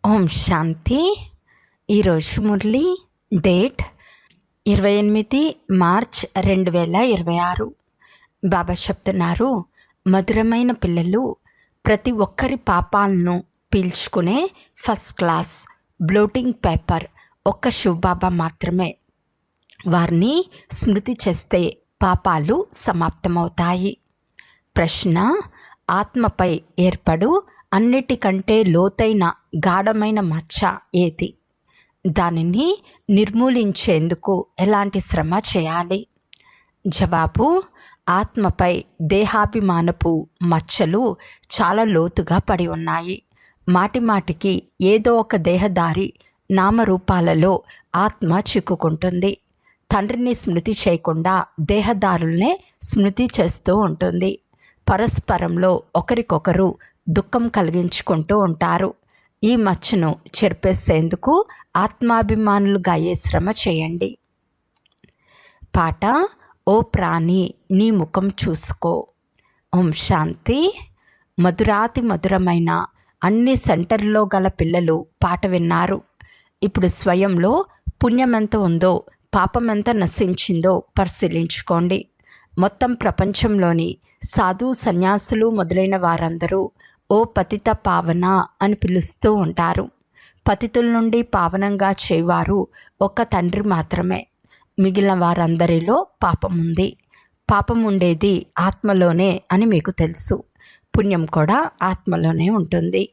ఓం శాంతి. ఈరోజు Murali date 28 March 2026. బాబా చెప్తున్నారు, మధురమైన పిల్లలు ప్రతి ఒక్కరి పాపాలను పీల్చుకునే ఫస్ట్ క్లాస్ బ్లోటింగ్ పేపర్ ఒక్క శివబాబా మాత్రమే. వారిని స్మృతి చేస్తే పాపాలు సమాప్తమవుతాయి. ప్రశ్న: ఆత్మపై ఏర్పడు అన్నిటికంటే లోతైన గాఢమైన మచ్చ ఏది? దానిని నిర్మూలించేందుకు ఎలాంటి శ్రమ చేయాలి? జవాబు: ఆత్మపై దేహాభిమానపు మచ్చలు చాలా లోతుగా పడి ఉన్నాయి. మాటిమాటికి ఏదో ఒక దేహదారి నామరూపాలలో ఆత్మ చిక్కుకుంటుంది. తండ్రిని స్మృతి చేయకుండా దేహదారుల్నే స్మృతి చేస్తూ ఉంటుంది. పరస్పరంలో ఒకరికొకరు దుఃఖం కలిగించుకుంటూ ఉంటారు. ఈ మచ్చను చెరిపేసేందుకు ఆత్మాభిమానులుగా అయ్యే శ్రమ చేయండి. పాట: ఓ ప్రాణి నీ ముఖం చూసుకో. ఓం శాంతి. మధురాతి మధురమైన అన్ని సెంటర్లో గల పిల్లలు పాట విన్నారు. ఇప్పుడు స్వయంలో పుణ్యం ఎంత ఉందో, పాపం ఎంత నశించిందో పరిశీలించుకోండి. మొత్తం ప్రపంచంలోని సాధు సన్యాసులు మొదలైన వారందరూ ఓ పతిత పావన అని పిలుస్తూ ఉంటారు. పతితుల నుండి పావనంగా చేయవారు ఒక్క తండ్రి మాత్రమే. మిగిలిన వారందరిలో పాపం ఉంది. పాపం ఉండేది ఆత్మలోనే అని మీకు తెలుసు. పుణ్యం కూడా ఆత్మలోనే ఉంటుంది.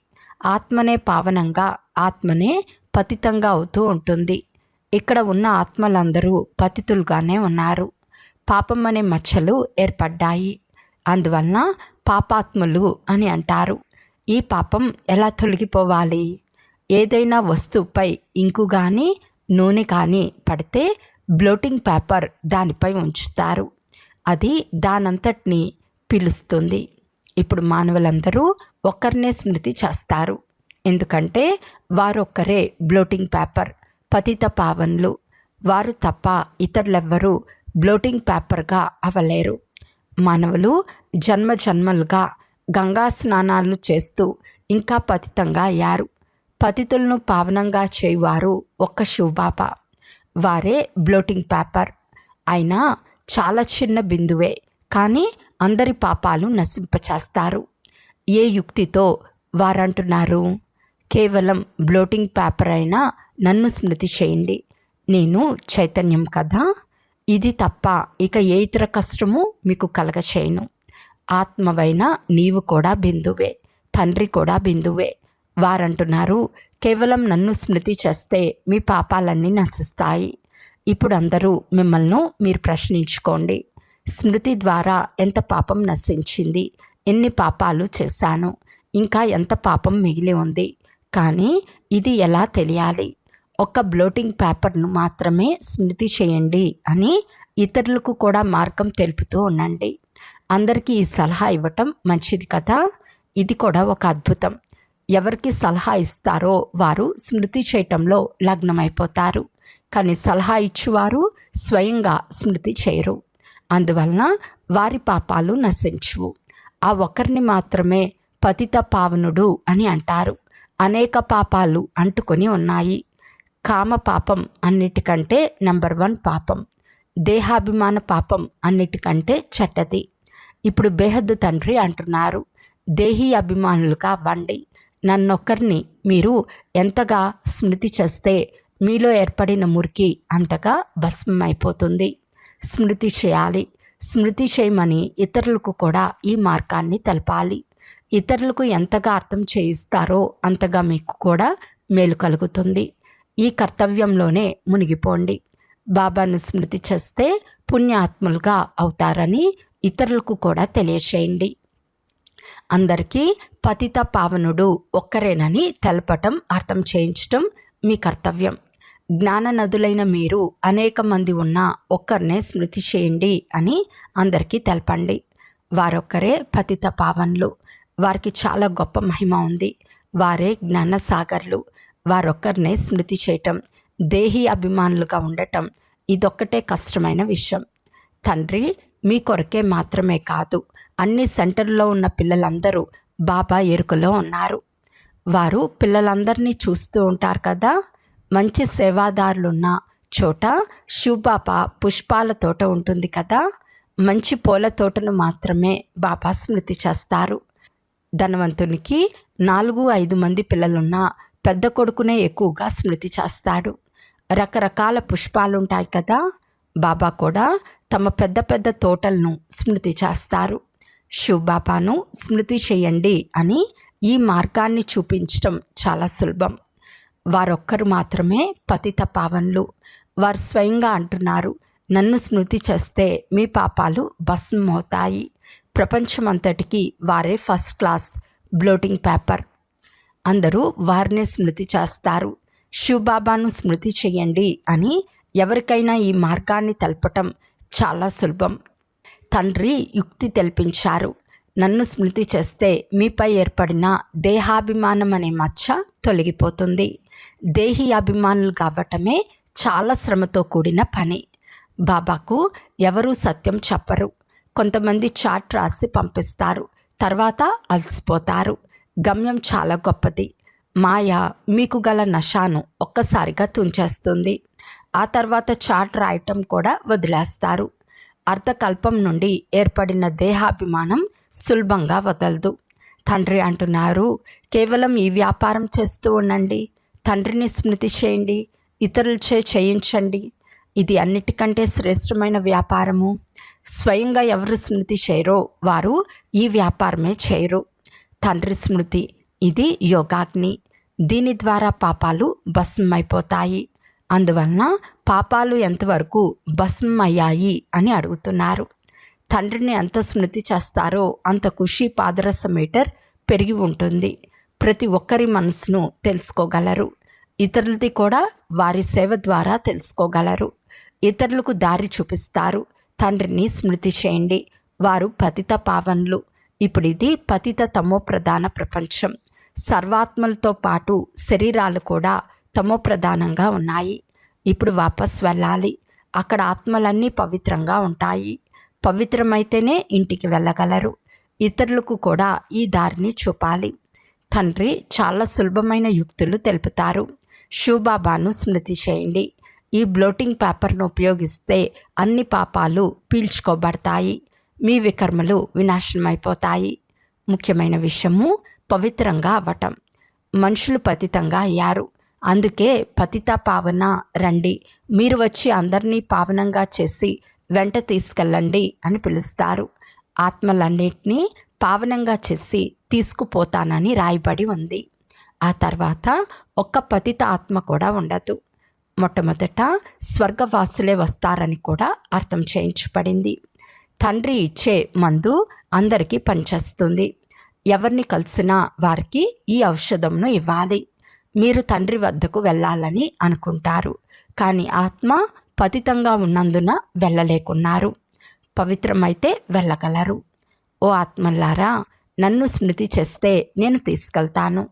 ఆత్మనే పావనంగా, ఆత్మనే పతితంగా అవుతూ ఉంటుంది. ఇక్కడ ఉన్న ఆత్మలందరూ పతితులుగానే ఉన్నారు. పాపం అనే మచ్చలు ఏర్పడ్డాయి. అందువలన పాపాత్ములు అని అంటారు. ఈ పాపం ఎలా తొలగిపోవాలి? ఏదైనా వస్తువుపై ఇంకు కానీ నూనె కానీ పడితే బ్లోటింగ్ పేపర్ దానిపై ఉంచుతారు. అది దానంతటిని పీలుస్తుంది. ఇప్పుడు మానవులందరూ ఒక్కరినే స్మృతి చేస్తారు. ఎందుకంటే వారొక్కరే బ్లోటింగ్ పేపర్, పతిత పావన్లు. వారు తప్ప ఇతరులెవ్వరూ బ్లోటింగ్ పేపర్గా అవ్వలేరు. మానవులు జన్మ జన్మలుగా గంగా స్నానాలు చేస్తూ ఇంకా పతితంగా అయ్యారు. పతితులను పావనంగా చేయువారు ఒక్క శివబాబా. వారే బ్లోటింగ్ పేపర్. అయినా చాలా చిన్న బిందువే, కానీ అందరి పాపాలు నశింపచేస్తారు. ఏ యుక్తితో వారంటున్నారు? కేవలం బ్లోటింగ్ పేపర్ అయినా నన్ను స్మృతి చేయండి, నేను చైతన్యం కదా, ఇది తప్ప ఇక ఏ ఇతర కష్టము మీకు కలగచేయను. ఆత్మవైన నీవు కూడా బిందువే, తండ్రి కూడా బిందువే. వారంటున్నారు, కేవలం నన్ను స్మృతి చేస్తే మీ పాపాలన్నీ నశిస్తాయి. ఇప్పుడు అందరూ మిమ్మల్ని మీరు ప్రశ్నించుకోండి. స్మృతి ద్వారా ఎంత పాపం నశించింది? ఎన్ని పాపాలు చేశాను? ఇంకా ఎంత పాపం మిగిలి ఉంది? కానీ ఇది ఎలా తెలియాలి? ఒక్క బ్లోటింగ్ పేపర్ను మాత్రమే స్మృతి చేయండి అని ఇతరులకు కూడా మార్గం తెలుపుతూ ఉండండి. అందరికీ ఈ సలహా ఇవ్వటం మంచిది కదా. ఇది కూడా ఒక అద్భుతం. ఎవరికి సలహా ఇస్తారో వారు స్మృతి చేయటంలో లగ్నమైపోతారు. కానీ సలహా ఇచ్చువారు స్వయంగా స్మృతి చేయరు. అందువలన వారి పాపాలు నశించువు. ఆ ఒక్కరిని మాత్రమే పతిత పావనుడు అని అంటారు. అనేక పాపాలు అంటుకొని ఉన్నాయి. కామ పాపం అన్నిటికంటే నంబర్ 1 పాపం. దేహాభిమాన పాపం అన్నిటికంటే చెడ్డది. ఇప్పుడు బేహద్దు తండ్రి అంటున్నారు, దేహీ అభిమానులుగా అవ్వండి. నన్నొక్కరిని మీరు ఎంతగా స్మృతి చేస్తే మీలో ఏర్పడిన మురికి అంతగా భస్మమైపోతుంది. స్మృతి చేయాలి. స్మృతి చేయమని ఇతరులకు కూడా ఈ మార్గాన్ని తెలపాలి. ఇతరులకు ఎంతగా అర్థం చేయిస్తారో అంతగా మీకు కూడా మేలు కలుగుతుంది. ఈ కర్తవ్యంలోనే మునిగిపోండి. బాబాను స్మృతి చేస్తే పుణ్యాత్ములుగా అవుతారని ఇతరులకు కూడా తెలియచేయండి. అందరికీ పతిత పావనుడు ఒక్కరేనని తెలపటం, అర్థం చేయించటం మీ కర్తవ్యం. జ్ఞాన నదులైన మీరు అనేక మంది ఉన్న ఒక్కరినే స్మృతి చేయండి అని అందరికీ తెలపండి. వారొక్కరే పతిత పావన్లు. వారికి చాలా గొప్ప మహిమ ఉంది. వారే జ్ఞానసాగర్లు. వారొక్కరినే స్మృతి చేయటం, దేహీ అభిమానులుగా ఉండటం ఇదొక్కటే కష్టమైన విషయం. తండ్రి మీ కొరకే మాత్రమే కాదు, అన్ని సెంటర్లో ఉన్న పిల్లలందరూ బాబా ఎరుకలో ఉన్నారు. వారు పిల్లలందరినీ చూస్తూ ఉంటారు కదా. మంచి సేవాదారులున్న చోట శివబాబా పుష్పాల తోట ఉంటుంది కదా. మంచి పూల తోటను మాత్రమే బాబా స్మృతి చేస్తారు. ధనవంతునికి 4-5 మంది పిల్లలున్న పెద్ద కొడుకునే ఎక్కువగా స్మృతి చేస్తాడు. రకరకాల పుష్పాలుంటాయి కదా. బాబా కూడా తమ పెద్ద పెద్ద తోటలను స్మృతి చేస్తారు. శివబాబాను స్మృతి చేయండి అని ఈ మార్గాన్ని చూపించడం చాలా సులభం. వారొక్కరు మాత్రమే పతిత పావనులు. వారు స్వయంగా అంటున్నారు, నన్ను స్మృతి చేస్తే మీ పాపాలు భస్మమవుతాయి. ప్రపంచమంతటికి వారే ఫస్ట్ క్లాస్ బ్లోటింగ్ పేపర్. అందరూ వారినే స్మృతి చేస్తారు. శివబాబాను స్మృతి చేయండి అని ఎవరికైనా ఈ మార్గాన్ని తెలపటం చాలా సులభం. తండ్రి యుక్తి తెల్పించారు. నన్ను స్మృతి చేస్తే మీపై ఏర్పడిన దేహాభిమానం అనే మచ్చ తొలగిపోతుంది. దేహి అభిమానులు కావటమే చాలా శ్రమతో కూడిన పని. బాబాకు ఎవరూ సత్యం చెప్పరు. కొంతమంది చాట్ రాసి పంపిస్తారు, తర్వాత అలసిపోతారు. గమ్యం చాలా గొప్పది. మాయ మీకు గల నషాను ఒక్కసారిగా తుంచేస్తుంది. ఆ తర్వాత చాట్ రాయటం కూడా వదిలేస్తారు. అర్ధకల్పం నుండి ఏర్పడిన దేహాభిమానం సులభంగా వదలదు. తండ్రి అంటున్నారు, కేవలం ఈ వ్యాపారం చేస్తూ ఉండండి. తండ్రిని స్మృతి చేయండి, ఇతరులచే చేయించండి. ఇది అన్నిటికంటే శ్రేష్టమైన వ్యాపారము. స్వయంగా ఎవరు స్మృతి చేయరో వారు ఈ వ్యాపారమే చేయరు. తండ్రి స్మృతి ఇది యోగాగ్ని. దీని ద్వారా పాపాలు భస్మమైపోతాయి. అందువలన పాపాలు ఎంతవరకు భస్మమయ్యాయి అని అడుగుతున్నారు. తండ్రిని ఎంత స్మృతి చేస్తారో అంత ఖుషి పాదరస మీటర్ పెరిగి ఉంటుంది. ప్రతి ఒక్కరి మనసును తెలుసుకోగలరు. ఇతరులది కూడా వారి సేవ ద్వారా తెలుసుకోగలరు. ఇతరులకు దారి చూపిస్తారు. తండ్రిని స్మృతి చేయండి. వారు పతిత పావనులు. ఇప్పుడు ఇది పతిత తమో ప్రధాన ప్రపంచం. సర్వాత్మలతో పాటు శరీరాలు కూడా తమో ప్రధానంగా ఉన్నాయి. ఇప్పుడు వాపస్ వెళ్ళాలి. అక్కడ ఆత్మలన్నీ పవిత్రంగా ఉంటాయి. పవిత్రమైతేనే ఇంటికి వెళ్ళగలరు. ఇతరులకు కూడా ఈ దారిని చూపాలి. తండ్రి చాలా సులభమైన యుక్తులు తెలుపుతారు. శివబాబాను స్మృతి చేయండి. ఈ బ్లోటింగ్ పేపర్ను ఉపయోగిస్తే అన్ని పాపాలు పీల్చుకోబడతాయి. మీ వికర్మలు వినాశనమైపోతాయి. ముఖ్యమైన విషయము పవిత్రంగా అవ్వటం. మనుషులు పతితంగా అయ్యారు. అందుకే పతిత పావన రండి, మీరు వచ్చి అందరినీ పావనంగా చేసి వెంట తీసుకెళ్ళండి అని పిలుస్తారు. ఆత్మలన్నింటినీ పావనంగా చేసి తీసుకుపోతానని రాయబడి ఉంది. ఆ తర్వాత ఒక్క పతిత ఆత్మ కూడా ఉండదు. మొట్టమొదట స్వర్గవాసులే వస్తారని కూడా అర్థం చేయించబడింది. తండ్రి ఇచ్చే మందు అందరికీ పనిచేస్తుంది. ఎవరిని కలిసినా వారికి ఈ ఔషధంను ఇవ్వాలి. మీరు తండ్రి వద్దకు వెళ్ళాలని అనుకుంటారు, కానీ ఆత్మ పతితంగా ఉన్నందున వెళ్ళలేకున్నారు. పవిత్రమైతే వెళ్ళగలరు. ఓ ఆత్మలారా, నన్ను స్మృతి చేస్తే నేను తీసుకెళ్తాను.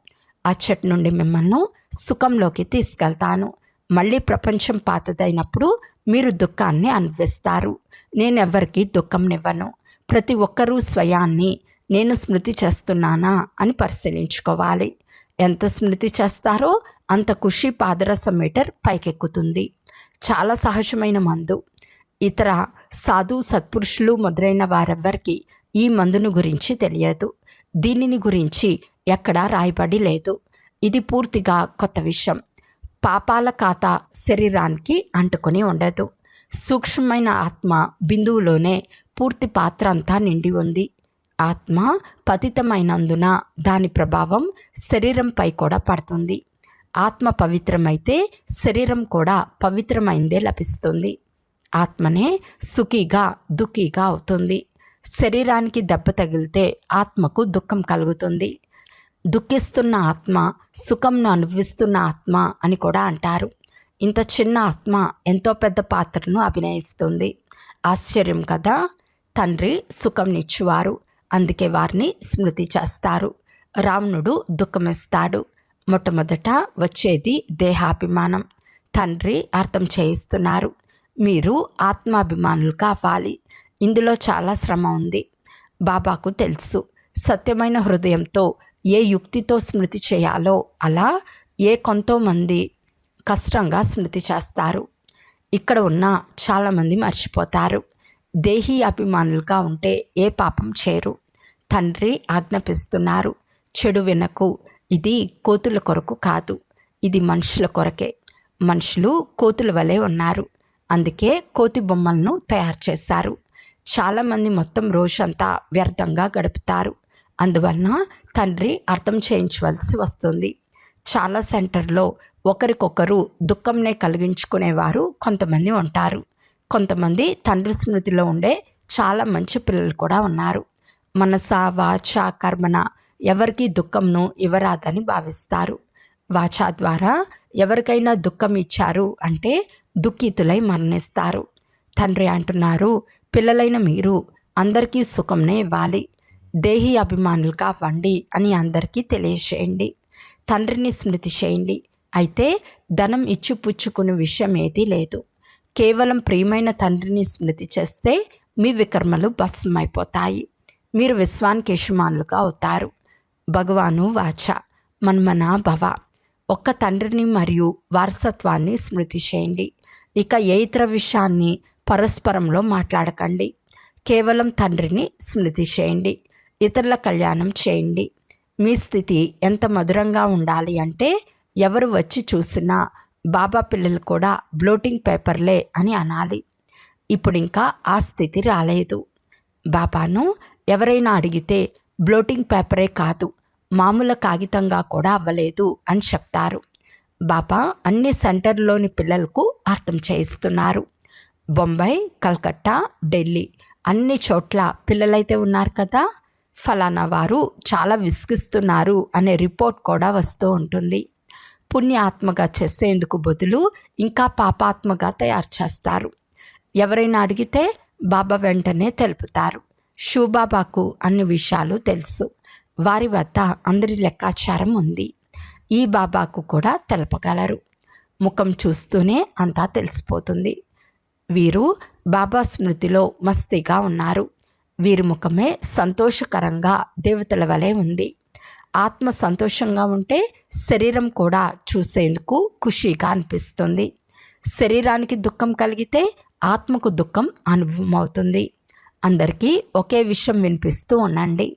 అచ్చటి నుండి మిమ్మల్ని సుఖంలోకి తీసుకెళ్తాను. మళ్ళీ ప్రపంచం పాతదైనప్పుడు మీరు దుఃఖాన్ని అనుభవిస్తారు. నేనెవ్వరికీ దుఃఖంనివ్వను. ప్రతి ఒక్కరూ స్వయాన్ని నేను స్మృతి చేస్తున్నానా అని పరిశీలించుకోవాలి. ఎంత స్మృతి చేస్తారో అంత ఖుషి పాదరస మీటర్ పైకెక్కుతుంది. చాలా సహజమైన మందు. ఇతర సాధు సత్పురుషులు మొదలైన వారెవ్వరికి ఈ మందును గురించి తెలియదు. దీనిని గురించి ఎక్కడా రాయబడి లేదు. ఇది పూర్తిగా కొత్త విషయం. పాపాల ఖాతా శరీరానికి అంటుకొని ఉండదు. సూక్ష్మమైన ఆత్మ బిందువులోనే పూర్తి పాత్ర అంతా నిండి ఉంది. ఆత్మ పతితమైనందున దాని ప్రభావం శరీరంపై కూడా పడుతుంది. ఆత్మ పవిత్రమైతే శరీరం కూడా పవిత్రమైందే లభిస్తుంది. ఆత్మనే సుఖీగా దుఃఖీగా అవుతుంది. శరీరానికి దెబ్బ తగిలితే ఆత్మకు దుఃఖం కలుగుతుంది. దుఃఖిస్తున్న ఆత్మ సుఖంను అనుభవిస్తున్న ఆత్మ అని కూడా అంటారు. ఇంత చిన్న ఆత్మ ఎంతో పెద్ద పాత్రను అభినయిస్తుంది. ఆశ్చర్యం కదా. తండ్రి సుఖంనిచ్చువారు, అందుకే వారిని స్మృతి చేస్తారు. రావణుడు దుఃఖమిస్తాడు. మొట్టమొదట వచ్చేది దేహాభిమానం. తండ్రి అర్థం చేయిస్తున్నారు, మీరు ఆత్మాభిమానులు కావాలి. ఇందులో చాలా శ్రమ ఉంది. బాబాకు తెలుసు. సత్యమైన హృదయంతో ఏ యుక్తితో స్మృతి చేయాలో అలా కొంతమంది కష్టంగా స్మృతి చేస్తారు. ఇక్కడ ఉన్న చాలామంది మర్చిపోతారు. దేహీ అభిమానులుగా ఉంటే ఏ పాపం చేయరు. తండ్రి ఆజ్ఞాపిస్తున్నారు, చెడు వినకు. ఇది కోతుల కొరకు కాదు, ఇది మనుషుల కొరకే. మనుషులు కోతుల వలె ఉన్నారు, అందుకే కోతి బొమ్మలను తయారు చేశారు. చాలామంది మొత్తం రోజంతా వ్యర్థంగా గడుపుతారు. అందువలన తండ్రి అర్థం చేయించవలసి వస్తుంది. చాలా సెంటర్లో ఒకరికొకరు దుఃఖంనే కలిగించుకునేవారు కొంతమంది ఉంటారు. కొంతమంది తండ్రి స్మృతిలో ఉండే చాలా మంచి పిల్లలు కూడా ఉన్నారు. మనస వాచ కర్మన ఎవరికి దుఃఖంను ఇవ్వరాదని భావిస్తారు. వాచా ద్వారా ఎవరికైనా దుఃఖం ఇచ్చారు అంటే దుఃఖితులై మరణిస్తారు. తండ్రి అంటున్నారు, పిల్లలైన మీరు అందరికీ సుఖంనే ఇవ్వాలి, దేహీ అభిమానులుగా అవ్వండి అని అందరికీ తెలియచేయండి. తండ్రిని స్మృతి చేయండి. అయితే ధనం ఇచ్చిపుచ్చుకునే విషయం ఏదీ లేదు. కేవలం ప్రియమైన తండ్రిని స్మృతి చేస్తే మీ వికర్మలు భస్మైపోతాయి. మీరు విశ్వానికి యజమానులుగా అవుతారు. భగవాను వాచ మన్మన భవ. ఒక్క తండ్రిని మరియు వారసత్వాన్ని స్మృతి చేయండి. ఇక ఏ ఇతర విషయాన్ని పరస్పరంలో మాట్లాడకండి. కేవలం తండ్రిని స్మృతి చేయండి. ఇతరుల కళ్యాణం చేయండి. మీ స్థితి ఎంత మధురంగా ఉండాలి అంటే ఎవరు వచ్చి చూసినా బాబా పిల్లలు కూడా బ్లోటింగ్ పేపర్లే అని అనాలి. ఇప్పుడు ఇంకా ఆ స్థితి రాలేదు. బాబాను ఎవరైనా అడిగితే బ్లోటింగ్ పేపరే కాదు, మామూలు కాగితంగా కూడా అవ్వలేదు అని చెప్తారు. బాబా అన్ని సెంటర్లోని పిల్లలకు అర్థం చేయిస్తున్నారు. బొంబాయి, కలకత్తా, ఢిల్లీ అన్ని చోట్ల పిల్లలైతే ఉన్నారు కదా, ఫలానా వారు చాలా విసిగిస్తున్నారు అనే రిపోర్ట్ కూడా వస్తూ ఉంటుంది. పుణ్యాత్మగా చేసేందుకు బదులు ఇంకా పాపాత్మగా తయారు చేస్తారు. ఎవరైనా అడిగితే బాబా వెంటనే తెలుపుతారు. శివబాబాకు అన్ని విషయాలు తెలుసు. వారి వద్ద అందరి లెక్కాచారం ఉంది. ఈ బాబాకు కూడా తెలపగలరు. ముఖం చూస్తూనే అంతా తెలిసిపోతుంది. వీరు బాబా స్మృతిలో మస్తీగా ఉన్నారు. వీరి ముఖమే సంతోషకరంగా దేవతల వలె ఉంది. ఆత్మ సంతోషంగా ఉంటే శరీరం కూడా చూసేందుకు ఖుషీగా అనిపిస్తుంది. శరీరానికి దుఃఖం కలిగితే ఆత్మకు దుఃఖం అనుభవం అవుతుంది. అందరికీ ఒకే విషయం వినిపిస్తూ ఉండండి.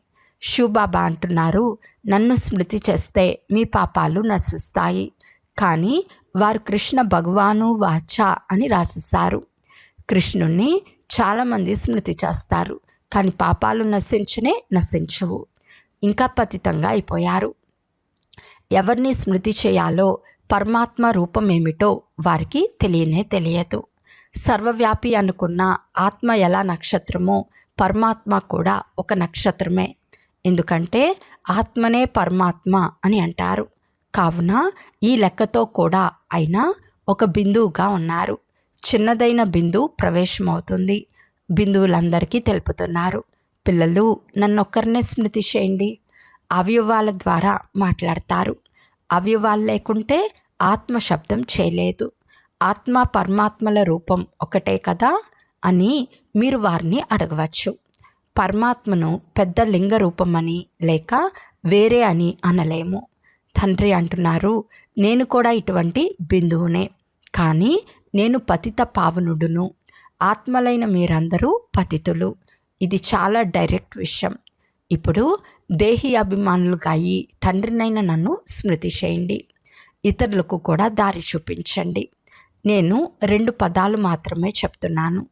శివబాబా అంటున్నారు, నన్ను స్మృతి చేస్తే మీ పాపాలు నశిస్తాయి. కానీ వారు కృష్ణ భగవాను వాచ అని రాసిస్తారు. కృష్ణుణ్ణి చాలామంది స్మృతి చేస్తారు, కానీ పాపాలు నశించవు. ఇంకా పతితంగా అయిపోయారు. ఎవరిని స్మృతి చేయాలో పరమాత్మ రూపం ఏమిటో వారికి తెలియదు. సర్వవ్యాపి అనుకున్న ఆత్మ ఎలా నక్షత్రమో పరమాత్మ కూడా ఒక నక్షత్రమే. ఎందుకంటే ఆత్మనే పరమాత్మ అని అంటారు. కావున ఈ లెక్కతో కూడా అయినా ఒక బిందువుగా ఉన్నారు. చిన్నదైన బిందువు ప్రవేశమవుతుంది. బిందువులందరికీ తెలుపుతున్నారు, పిల్లలు నన్నొక్కరినే స్మృతి చేయండి. అవయవాల ద్వారా మాట్లాడతారు. అవయవాలు లేకుంటే ఆత్మ శబ్దం చేయలేదు. ఆత్మ పరమాత్మల రూపం ఒకటే కదా అని మీరు వారిని అడగవచ్చు. పరమాత్మను పెద్ద లింగ రూపమని లేక వేరే అని అనలేము. తండ్రి అంటున్నారు, నేను కూడా ఇటువంటి బిందువునే, కానీ నేను పతిత పావనుడును. ఆత్మలైన మీరందరూ పతితులు. ఇది చాలా డైరెక్ట్ విషయం. ఇప్పుడు దేహీ అభిమానులుగా అయి తండ్రినైన నన్ను స్మృతి చేయండి. ఇతరులకు కూడా దారి చూపించండి. నేను 2 పదాలు మాత్రమే చెప్తున్నాను,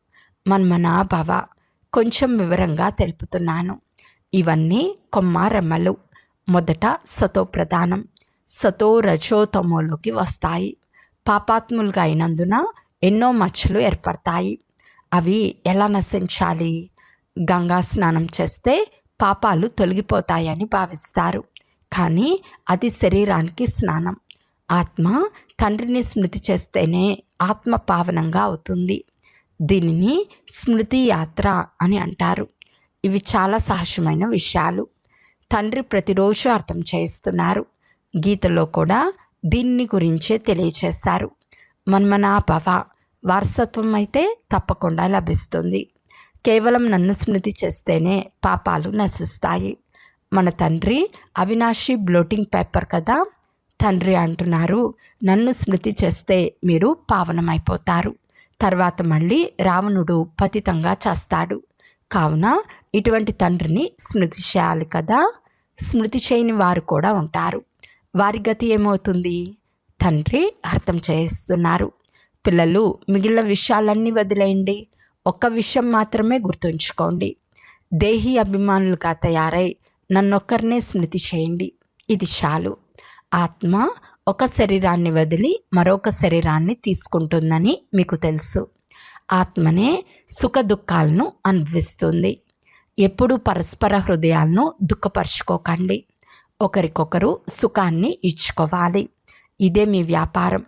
మన్మన భవ. కొంచెం వివరంగా తెలుపుతున్నాను. ఇవన్నీ కొమ్మారెమ్మలు. మొదట సతో ప్రధానం, సతో రజో తమోలోకి వస్తాయి. పాపాత్ములుగా అయినందున ఎన్నో మచ్చలు ఏర్పడతాయి. అవి ఎలా నశించాలి? గంగా స్నానం చేస్తే పాపాలు తొలగిపోతాయని భావిస్తారు, కానీ అది శరీరానికి స్నానం. ఆత్మ తండ్రిని స్మృతి చేస్తేనే ఆత్మ పావనంగా అవుతుంది. దీనిని స్మృతి యాత్ర అని అంటారు. ఇవి చాలా సహజమైన విషయాలు. తండ్రి ప్రతిరోజు అర్థం చేయిస్తున్నారు. గీతలో కూడా దీన్ని గురించే తెలియచేశారు. మన్మనా భవ. వారసత్వం అయితే తప్పకుండా లభిస్తుంది. కేవలం నన్ను స్మృతి చేస్తేనే పాపాలు నశిస్తాయి. మన తండ్రి అవినాశి బ్లోటింగ్ పేపర్ కదా. తండ్రి అంటున్నారు, నన్ను స్మృతి చేస్తే మీరు పావనమైపోతారు. తర్వాత మళ్ళీ రావణుడు పతితంగా చేస్తాడు. కావున ఇటువంటి తండ్రిని స్మృతి చేయాలి కదా. స్మృతి చేయని వారు కూడా ఉంటారు. వారి గతి ఏమవుతుంది? తండ్రి అర్థం చేయిస్తున్నారు, పిల్లలు మిగిలిన విషయాలన్నీ వదిలేయండి, ఒక్క విషయం మాత్రమే గుర్తుంచుకోండి. దేహీ అభిమానులుగా తయారై నన్నొక్కరినే స్మృతి చేయండి, ఇది చాలు. ఆత్మ ఒక శరీరాన్ని వదిలి మరొక శరీరాన్ని తీసుకుంటుందని మీకు తెలుసు. ఆత్మనే సుఖ దుఃఖాలను అనుభవిస్తుంది. ఎప్పుడూ పరస్పర హృదయాలను దుఃఖపరుచుకోకండి. ఒకరికొకరు సుఖాన్ని ఇచ్చుకోవాలి. ఇదే మీ వ్యాపారం.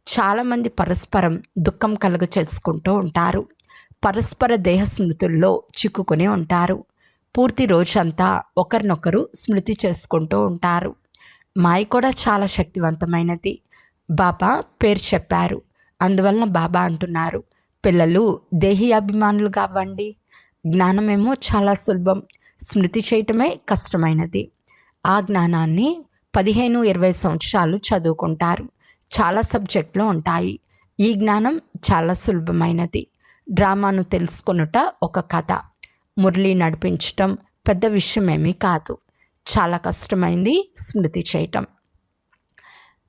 చాలామంది పరస్పరం దుఃఖం కలుగ చేసుకుంటూ ఉంటారు. పరస్పర దేహ స్మృతుల్లో చిక్కుకుని ఉంటారు. పూర్తి రోజంతా ఒకరినొకరు స్మృతి చేసుకుంటూ ఉంటారు. మాయ కూడా చాలా శక్తివంతమైనది. బాబా పేరు చెప్పారు, అందువలన బాబా అంటున్నారు, పిల్లలు దేహీ అభిమానులుగా అవ్వండి. జ్ఞానమేమో చాలా సులభం, స్మృతి చేయటమే కష్టమైనది. ఆ జ్ఞానాన్ని 15-20 సంవత్సరాలు చదువుకుంటారు. చాలా సబ్జెక్టులు ఉంటాయి. ఈ జ్ఞానం చాలా సులభమైనది. డ్రామాను తెలుసుకొనుట ఒక కథ. మురళి నడిపించటం పెద్ద విషయమేమీ కాదు. చాలా కష్టమైంది స్మృతి చేయటం.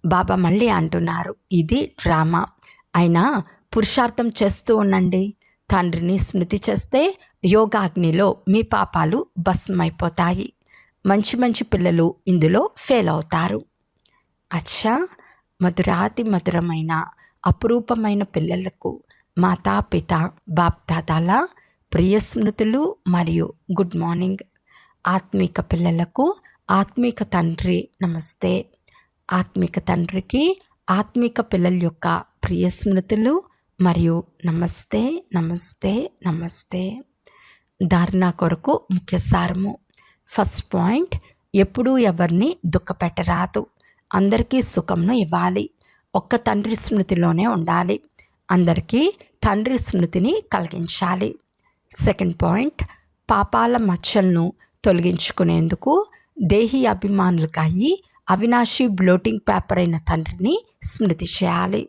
బాబా మళ్ళీ అంటున్నారు, ఇది డ్రామా అయినా పురుషార్థం చేస్తూ ఉండండి. తండ్రిని స్మృతి చేస్తే యోగాగ్నిలో మీ పాపాలు భస్మైపోతాయి. మంచి మంచి పిల్లలు ఇందులో ఫెయిల్ అవుతారు. అచ్చా, మధురాతి మధురమైన అపురూపమైన పిల్లలకు మాతాపిత బాప్దాదాల ప్రియ స్మృతులు మరియు గుడ్ మార్నింగ్. ఆత్మిక పిల్లలకు ఆత్మిక తండ్రి నమస్తే. ఆత్మిక తండ్రికి ఆత్మిక పిల్లల యొక్క ప్రియ స్మృతులు మరియు నమస్తే నమస్తే నమస్తే. ధారణ కొరకు ముఖ్య సారము. ఫస్ట్ పాయింట్, ఎప్పుడూ ఎవరిని దుఃఖపెట్టరాదు. అందరికీ సుఖంను ఇవ్వాలి. ఒక్క తండ్రి స్మృతిలోనే ఉండాలి. అందరికీ తండ్రి స్మృతిని కలిగించాలి. సెకండ్ పాయింట్, పాపాల మచ్చలను తొలగించుకునేందుకు దేహీ అభిమానులుగా అయ్యి అవినాశి బ్లోటింగ్ పేపర్ అయిన తండ్రిని స్మృతి చేయాలి.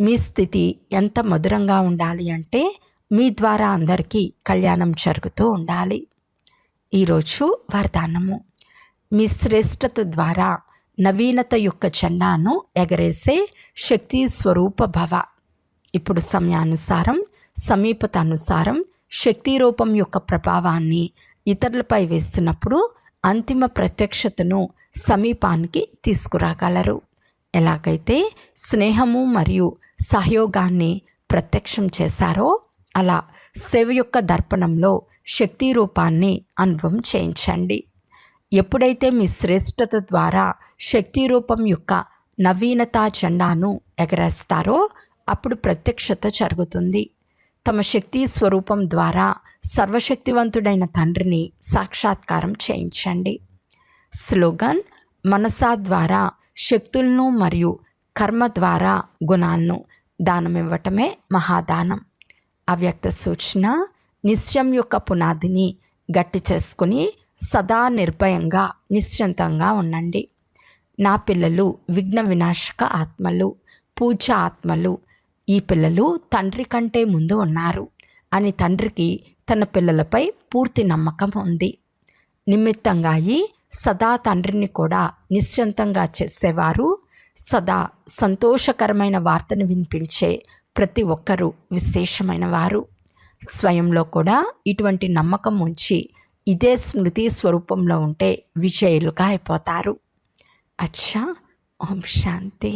మీ స్థితి ఎంత మధురంగా ఉండాలి అంటే మీ ద్వారా అందరికీ కళ్యాణం జరుగుతూ ఉండాలి. ఈరోజు వరదానము. మీ శ్రేష్టత ద్వారా నవీనత యొక్క జెండాను ఎగరేసే శక్తి స్వరూప భవ. ఇప్పుడు సమయానుసారం సమీపత అనుసారం శక్తి రూపం యొక్క ప్రభావాన్ని ఇతరులపై వేస్తున్నప్పుడు అంతిమ ప్రత్యక్షతను సమీపానికి తీసుకురాగలరు. ఎలాగైతే స్నేహము మరియు సహయోగాన్ని ప్రత్యక్షం చేశారో అలా సేవ యొక్క దర్పణంలో శక్తి రూపాన్ని అనుభవం చేయించండి. ఎప్పుడైతే మీ శ్రేష్టత ద్వారా శక్తి రూపం యొక్క నవీనతా జెండాను ఎగరేస్తారో అప్పుడు ప్రత్యక్షత జరుగుతుంది. తమ శక్తి స్వరూపం ద్వారా సర్వశక్తివంతుడైన తండ్రిని సాక్షాత్కారం చేయించండి. స్లోగన్: మనసా ద్వారా శక్తులను మరియు కర్మ ద్వారా గుణాలను దానమివ్వటమే మహాదానం. అవ్యక్త సూచన: నిశ్చయం యొక్క పునాదిని గట్టి చేసుకుని సదా నిర్భయంగా నిశ్చింతంగా ఉండండి. నా పిల్లలు విఘ్న వినాశక ఆత్మలు, పూజ ఆత్మలు. ఈ పిల్లలు తండ్రి కంటే ముందు ఉన్నారు అని తండ్రికి తన పిల్లలపై పూర్తి నమ్మకం ఉంది. నిమిత్తంగా అయి సదా తండ్రిని కూడా నిశ్చింతంగా చేసేవారు, సదా సంతోషకరమైన వార్తను వినిపించే ప్రతి ఒక్కరూ విశేషమైన వారు. స్వయంలో కూడా ఇటువంటి నమ్మకం ఉంచి ఇదే స్మృతి స్వరూపంలో ఉంటే విజయులుగా అయిపోతారు. అచ్చా, ఓం శాంతి.